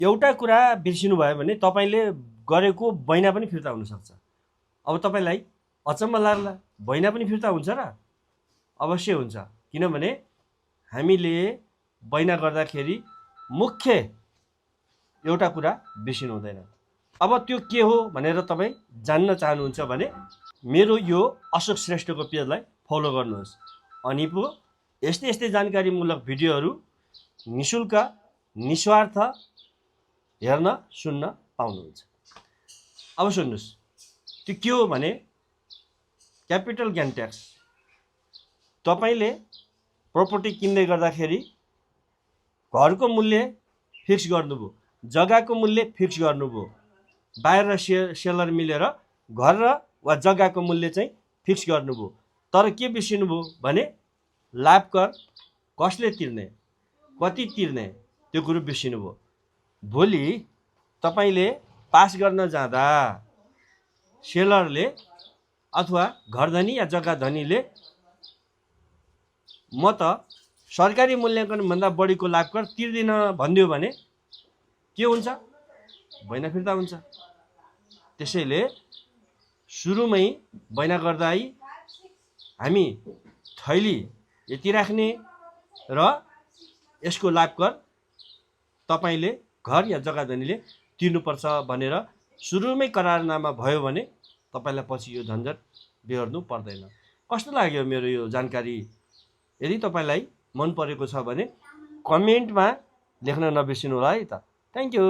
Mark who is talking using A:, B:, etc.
A: एउटा कुरा बिर्सिनु भयो भने तपाईँले गरेको बैना पनि फिर्ता हुनसक्छ। अब तपाईँलाई अचम्म लाग्ला, बैना पनि फिर्ता हुन्छ र? अवश्य हुन्छ, किनभने हामीले बैना गर्दाखेरि मुख्य एउटा कुरा बिर्सिनु हुँदैन। अब त्यो के हो भनेर तपाईँ जान्न चाहनुहुन्छ भने मेरो यो अशोक श्रेष्ठको पेजलाई फलो गर्नुहोस्, अनि पो यस्तै यस्तै जानकारीमूलक भिडियोहरू निशुल्क निस्वार्थ हेर्न सुन्न पाउनुहुन्छ। अब सुन्नुहोस्, त्यो के हो भने क्यापिटल गेन ट्याक्स। तपाईँले प्रपर्टी किन्दै गर्दाखेरि घरको मूल्य फिक्स गर्नुभयो, जग्गाको मूल्य फिक्स गर्नुभयो, बाहिर र सेलर मिलेर घर र वा जग्गाको मूल्य चाहिँ फिक्स गर्नुभयो, तर के बिर्सिनुभयो भने लाभ कर कसले तिर्ने, कति तिर्ने, त्यो कुरो बिर्सिनुभयो। भोलि तपाईँले पास गर्न जाँदा सेलरले अथवा घरधनी या जग्गा धनीले म त सरकारी मूल्याङ्कनभन्दा बढीको लाभ कर तिर्दिन भनिदियो भने के हुन्छ? बैना फिर्ता हुन्छ। त्यसैले सुरुमै बैना गर्दा हामी थैली यति राख्ने र यसको लाभ कर तपाईँले घर या जग्गा धनीले तिर्नुपर्छ भनेर सुरुमै करारनामा भयो भने तपाईँलाई पछि यो झन्झट बेहोर्नु पर्दैन। कस्तो लाग्यो मेरो यो जानकारी? यदि तपाईँलाई मन परेको छ भने कमेन्टमा लेख्न नबिर्सिनु होला है त। Thank you.